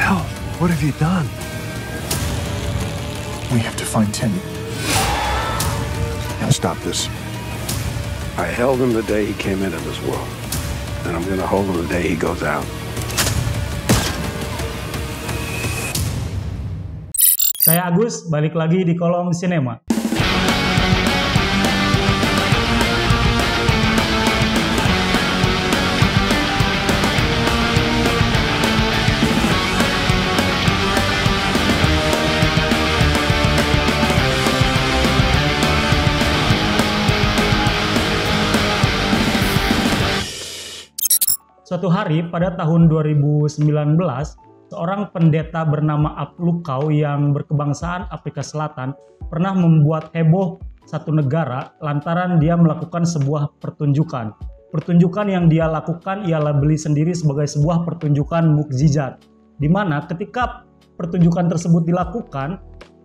hell? What have you done? We have to find Timmy. Now stop this. I held him the day he came into this world, and I'm gonna hold him the day he goes out. Saya Agus, balik lagi di kolom sinema. Suatu hari pada tahun 2019, seorang pendeta bernama Aplukau yang berkebangsaan Afrika Selatan pernah membuat heboh satu negara lantaran dia melakukan sebuah pertunjukan. Pertunjukan yang dia lakukan ialah beli sendiri sebagai sebuah pertunjukan mukjizat, di mana ketika pertunjukan tersebut dilakukan,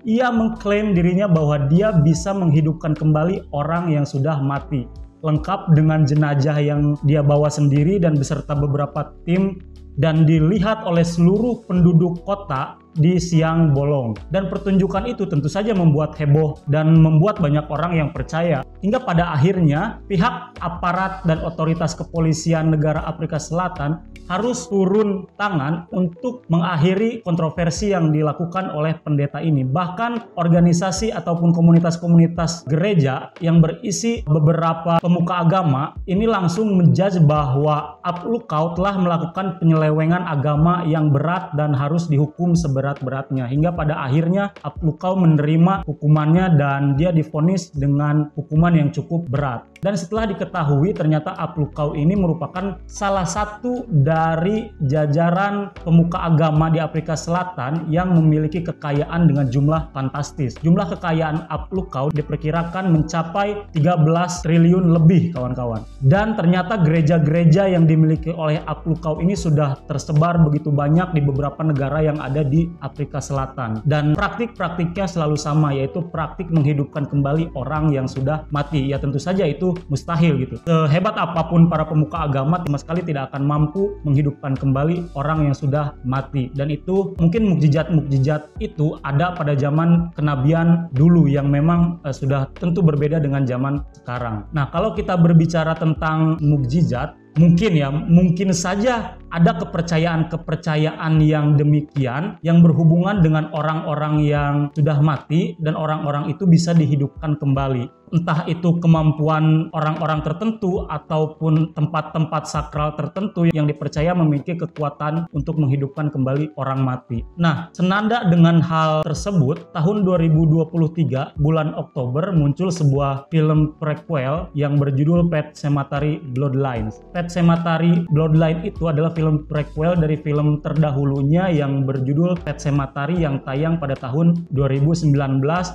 ia mengklaim dirinya bahwa dia bisa menghidupkan kembali orang yang sudah mati, lengkap dengan jenazah yang dia bawa sendiri dan beserta beberapa tim, dan dilihat oleh seluruh penduduk kota di siang bolong. Dan pertunjukan itu tentu saja membuat heboh dan membuat banyak orang yang percaya. Hingga pada akhirnya pihak aparat dan otoritas kepolisian negara Afrika Selatan harus turun tangan untuk mengakhiri kontroversi yang dilakukan oleh pendeta ini. Bahkan organisasi ataupun komunitas-komunitas gereja yang berisi beberapa pemuka agama ini langsung menjudge bahwa Aplukau telah melakukan penyelewengan agama yang berat dan harus dihukum seberat-beratnya. Hingga pada akhirnya Aplukau menerima hukumannya dan dia divonis dengan hukuman yang cukup berat. Dan setelah diketahui ternyata Aplukau ini merupakan salah satu dari jajaran pemuka agama di Afrika Selatan yang memiliki kekayaan dengan jumlah fantastis. Jumlah kekayaan Aplukau diperkirakan mencapai 13 triliun lebih, kawan-kawan. Dan ternyata gereja-gereja yang dimiliki oleh Aplukau ini sudah tersebar begitu banyak di beberapa negara yang ada di Afrika Selatan. Dan praktik-praktiknya selalu sama, yaitu praktik menghidupkan kembali orang yang sudah mati. Ya tentu saja itu mustahil gitu. Sehebat apapun para pemuka agama sama sekali tidak akan mampu menghidupkan kembali orang yang sudah mati. Dan itu mungkin mukjizat-mukjizat itu ada pada zaman kenabian dulu yang memang sudah tentu berbeda dengan zaman sekarang. Nah, kalau kita berbicara tentang mukjizat, mungkin saja ada kepercayaan yang demikian yang berhubungan dengan orang-orang yang sudah mati dan orang-orang itu bisa dihidupkan kembali. Entah itu kemampuan orang-orang tertentu ataupun tempat-tempat sakral tertentu yang dipercaya memiliki kekuatan untuk menghidupkan kembali orang mati. Nah, senada dengan hal tersebut, tahun 2023 bulan Oktober muncul sebuah film prequel yang berjudul Pet Sematary Bloodlines. Pet Sematary Bloodline itu adalah film prequel dari film terdahulunya yang berjudul Pet Sematary yang tayang pada tahun 2019,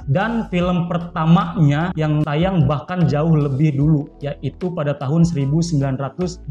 dan film pertamanya yang tayang bahkan jauh lebih dulu, yaitu pada tahun 1989.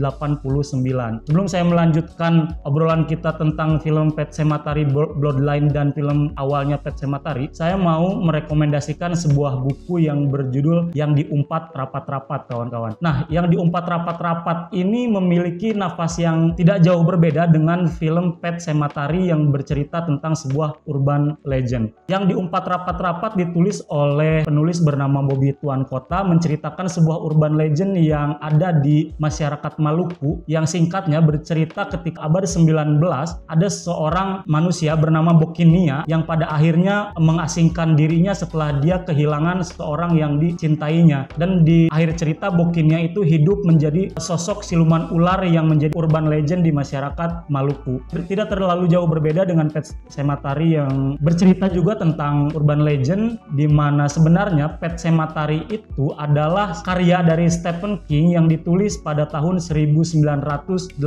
Sebelum saya melanjutkan obrolan kita tentang film Pet Sematary Bloodline dan film awalnya Pet Sematary, saya mau merekomendasikan sebuah buku yang berjudul Yang Diumpat Rapat-Rapat, kawan-kawan. Nah, Yang Diumpat Rapat-Rapat ini memiliki nafas yang tidak jauh berbeda dengan film Pet Sematary yang bercerita tentang sebuah urban legend. Yang Diumpat Rapat-Rapat ditulis oleh penulis bernama Bobby Tuan Kota, menceritakan sebuah urban legend yang ada di masyarakat Maluku yang singkatnya bercerita ketika abad 19 ada seorang manusia bernama Bokinia yang pada akhirnya mengasingkan dirinya setelah dia kehilangan seorang yang dicintainya. Dan di akhir cerita Bokinia itu hidup menjadi sosok siluman ular yang menjadi urban legend di masyarakat Maluku. Tidak terlalu jauh berbeda dengan Pet Sematary yang bercerita juga tentang urban legend, di mana sebenarnya Pet Sematary itu adalah karya dari Stephen King yang ditulis pada tahun 1983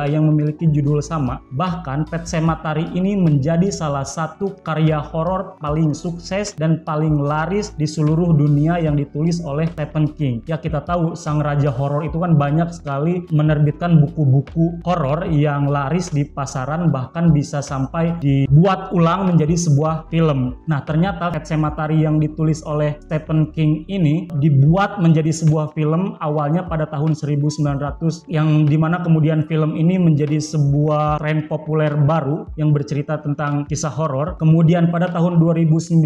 yang memiliki judul sama. Bahkan Pet Sematary ini menjadi salah satu karya horor paling sukses dan paling laris di seluruh dunia yang ditulis oleh Stephen King. Ya, kita tahu sang raja horor itu kan banyak sekali menerbitkan buku-buku horor yang laris di pasaran, bahkan bisa sampai dibuat ulang menjadi sebuah film. Nah, ternyata Pet Sematary yang ditulis oleh Stephen Stephen King ini dibuat menjadi sebuah film awalnya pada tahun 1900 yang dimana kemudian film ini menjadi sebuah tren populer baru yang bercerita tentang kisah horor. Kemudian pada tahun 2019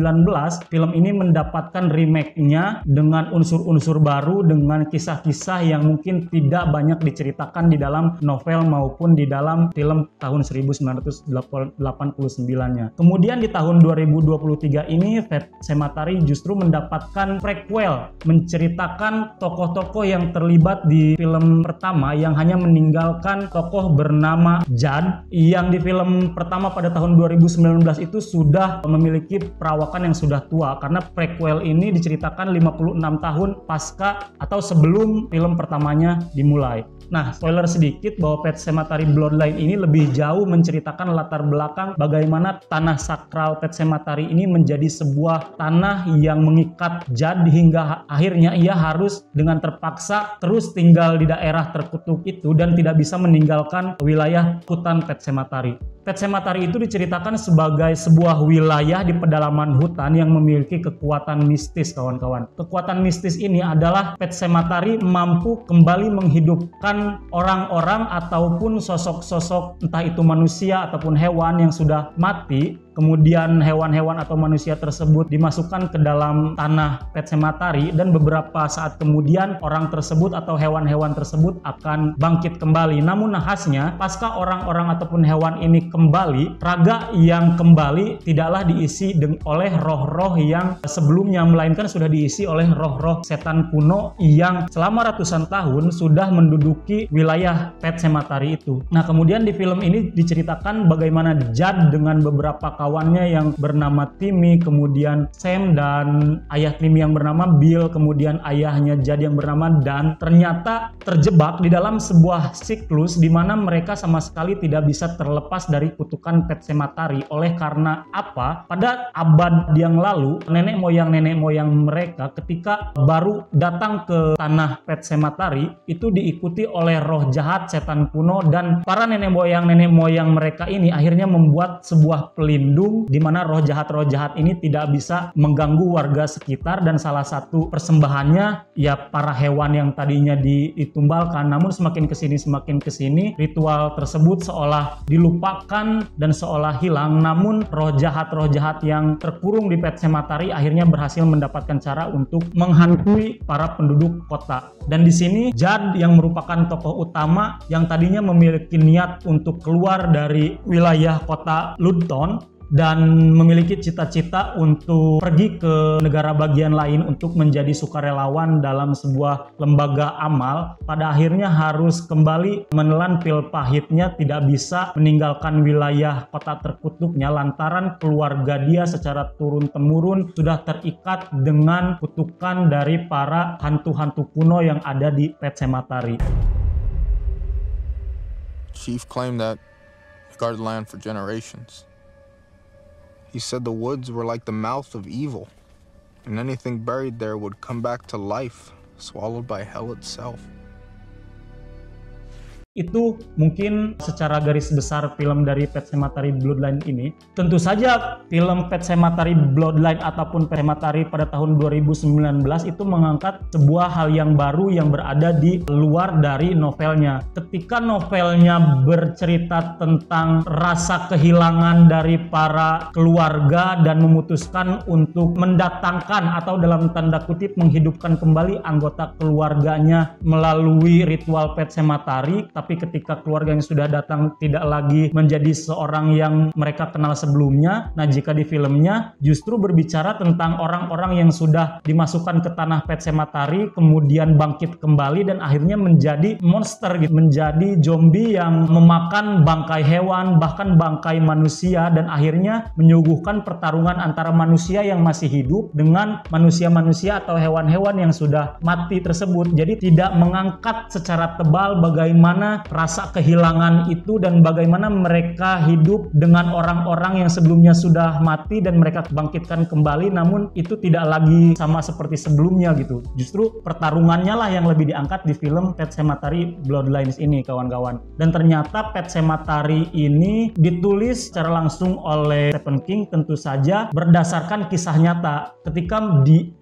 film ini mendapatkan remake-nya dengan unsur-unsur baru, dengan kisah-kisah yang mungkin tidak banyak diceritakan di dalam novel maupun di dalam film tahun 1989-nya. Kemudian di tahun 2023 ini Pet Sematary justru mendapatkan prequel menceritakan tokoh-tokoh yang terlibat di film pertama yang hanya meninggalkan tokoh bernama Judd yang di film pertama pada tahun 2019 itu sudah memiliki perawakan yang sudah tua karena prequel ini diceritakan 56 tahun pasca atau sebelum film pertamanya dimulai. Nah, spoiler sedikit bahwa Pet Sematary Bloodline ini lebih jauh menceritakan latar belakang bagaimana tanah sakral Pet Sematary ini menjadi sebuah tanah yang mengikat Judd hingga akhirnya ia harus dengan terpaksa terus tinggal di daerah terkutuk itu dan tidak bisa meninggalkan wilayah hutan Pet Sematary. Pet Sematary itu diceritakan sebagai sebuah wilayah di pedalaman hutan yang memiliki kekuatan mistis, kawan-kawan. Kekuatan mistis ini adalah Pet Sematary mampu kembali menghidupkan orang-orang ataupun sosok-sosok entah itu manusia ataupun hewan yang sudah mati. Kemudian hewan-hewan atau manusia tersebut dimasukkan ke dalam tanah Pet Sematary dan beberapa saat kemudian orang tersebut atau hewan-hewan tersebut akan bangkit kembali. Namun nahasnya pasca orang-orang ataupun hewan ini kembali, raga yang kembali tidaklah diisi oleh roh-roh yang sebelumnya, melainkan sudah diisi oleh roh-roh setan kuno yang selama ratusan tahun sudah menduduki wilayah Pet Sematary itu. Nah, kemudian di film ini diceritakan bagaimana Judd dengan beberapa kawannya yang bernama Timmy, kemudian Sam dan ayah Timmy yang bernama Bill, kemudian ayahnya Judd yang bernama Dan, ternyata terjebak di dalam sebuah siklus di mana mereka sama sekali tidak bisa terlepas dari kutukan Pet Sematary. Oleh karena apa? Pada abad yang lalu, nenek moyang mereka ketika baru datang ke tanah Pet Sematary itu diikuti oleh roh jahat, setan kuno, dan para nenek moyang mereka ini akhirnya membuat sebuah pelindung di mana roh jahat ini tidak bisa mengganggu warga sekitar, dan salah satu persembahannya ya para hewan yang tadinya ditumbalkan. Namun semakin kesini ritual tersebut seolah dilupakan dan seolah hilang. Namun roh jahat yang terkurung di Pet Sematary akhirnya berhasil mendapatkan cara untuk menghantui para penduduk kota. Dan di sini Judd yang merupakan tokoh utama yang tadinya memiliki niat untuk keluar dari wilayah kota Ludton dan memiliki cita-cita untuk pergi ke negara bagian lain untuk menjadi sukarelawan dalam sebuah lembaga amal, pada akhirnya harus kembali menelan pil pahitnya, tidak bisa meninggalkan wilayah kota terkutuknya lantaran keluarga dia secara turun-temurun sudah terikat dengan kutukan dari para hantu-hantu kuno yang ada di Pet Sematary. Chief claimed that he guarded land for generations. He said the woods were like the mouth of evil, and anything buried there would come back to life, swallowed by hell itself. Itu mungkin secara garis besar film dari Pet Sematary Bloodline ini. Tentu saja film Pet Sematary Bloodline ataupun Pet Sematary pada tahun 2019 itu mengangkat sebuah hal yang baru yang berada di luar dari novelnya. Ketika novelnya bercerita tentang rasa kehilangan dari para keluarga dan memutuskan untuk mendatangkan atau dalam tanda kutip menghidupkan kembali anggota keluarganya melalui ritual Pet Sematary, tapi ketika keluarga yang sudah datang tidak lagi menjadi seorang yang mereka kenal sebelumnya. Nah, jika di filmnya justru berbicara tentang orang-orang yang sudah dimasukkan ke tanah Pet Sematary kemudian bangkit kembali dan akhirnya menjadi monster gitu, menjadi zombie yang memakan bangkai hewan bahkan bangkai manusia, dan akhirnya menyuguhkan pertarungan antara manusia yang masih hidup dengan manusia-manusia atau hewan-hewan yang sudah mati tersebut. Jadi tidak mengangkat secara tebal bagaimana bagaimana rasa kehilangan itu dan bagaimana mereka hidup dengan orang-orang yang sebelumnya sudah mati dan mereka bangkitkan kembali, namun itu tidak lagi sama seperti sebelumnya gitu. Justru pertarungannya lah yang lebih diangkat di film Pet Sematary Bloodlines ini, kawan-kawan. Dan ternyata Pet Sematary ini ditulis secara langsung oleh Stephen King, tentu saja berdasarkan kisah nyata. Ketika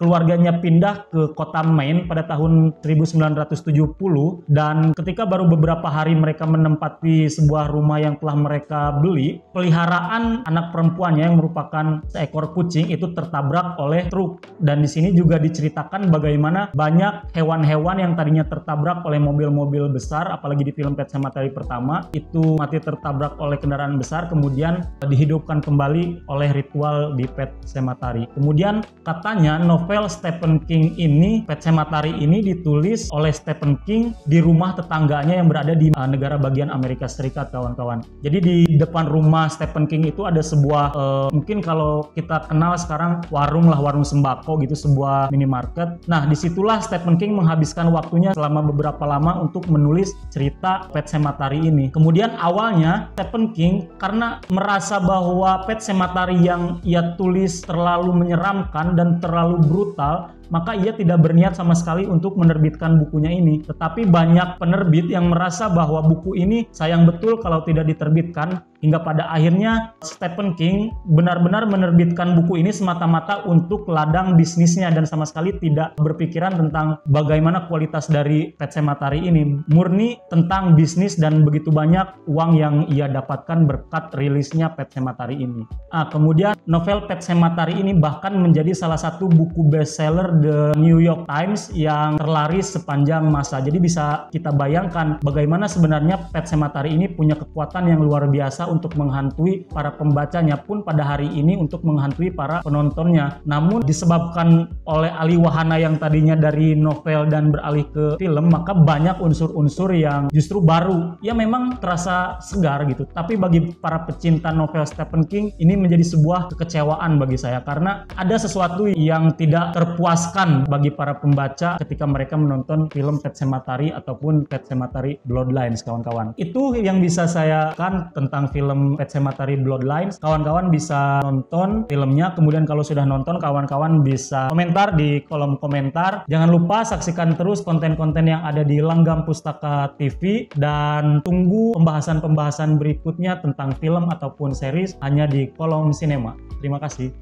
keluarganya pindah ke kota Maine pada tahun 1970, dan ketika baru beberapa hari mereka menempati sebuah rumah yang telah mereka beli, peliharaan anak perempuannya yang merupakan seekor kucing itu tertabrak oleh truk. Dan di sini juga diceritakan bagaimana banyak hewan-hewan yang tadinya tertabrak oleh mobil-mobil besar, apalagi di film Pet Sematary pertama, itu mati tertabrak oleh kendaraan besar, kemudian dihidupkan kembali oleh ritual di Pet Sematary. Kemudian katanya novel Stephen King ini, Pet Sematary ini ditulis oleh Stephen King di rumah tetangganya yang berada di negara bagian Amerika Serikat, kawan-kawan. Jadi di depan rumah Stephen King itu ada sebuah mungkin kalau kita kenal sekarang warung sembako gitu, sebuah minimarket. Nah, disitulah Stephen King menghabiskan waktunya selama beberapa lama untuk menulis cerita Pet Sematary ini. Kemudian awalnya Stephen King karena merasa bahwa Pet Sematary yang ia tulis terlalu menyeramkan dan terlalu brutal, maka ia tidak berniat sama sekali untuk menerbitkan bukunya ini. Tetapi banyak penerbit yang merasa bahwa buku ini sayang betul kalau tidak diterbitkan, hingga pada akhirnya Stephen King benar-benar menerbitkan buku ini semata-mata untuk ladang bisnisnya dan sama sekali tidak berpikiran tentang bagaimana kualitas dari Pet Sematary ini. Murni tentang bisnis dan begitu banyak uang yang ia dapatkan berkat rilisnya Pet Sematary ini. Kemudian novel Pet Sematary ini bahkan menjadi salah satu buku bestseller The New York Times yang terlaris sepanjang masa. Jadi bisa kita bayangkan bagaimana sebenarnya Pet Sematary ini punya kekuatan yang luar biasa untuk menghantui para pembacanya, pun pada hari ini untuk menghantui para penontonnya. Namun disebabkan oleh alih wahana yang tadinya dari novel dan beralih ke film, maka banyak unsur-unsur yang justru baru. Ya memang terasa segar gitu, tapi bagi para pecinta novel Stephen King ini menjadi sebuah kekecewaan bagi saya, karena ada sesuatu yang tidak terpuaskan bagi para pembaca ketika mereka menonton film Pet Sematary ataupun Pet Sematary Bloodlines, kawan-kawan. Itu yang bisa saya kan tentang film Pet Sematary Bloodlines. Kawan-kawan bisa nonton filmnya, kemudian kalau sudah nonton, kawan-kawan bisa komentar di kolom komentar. Jangan lupa saksikan terus konten-konten yang ada di Langgam Pustaka TV, dan tunggu pembahasan-pembahasan berikutnya tentang film ataupun series hanya di Kolom Sinema. Terima kasih.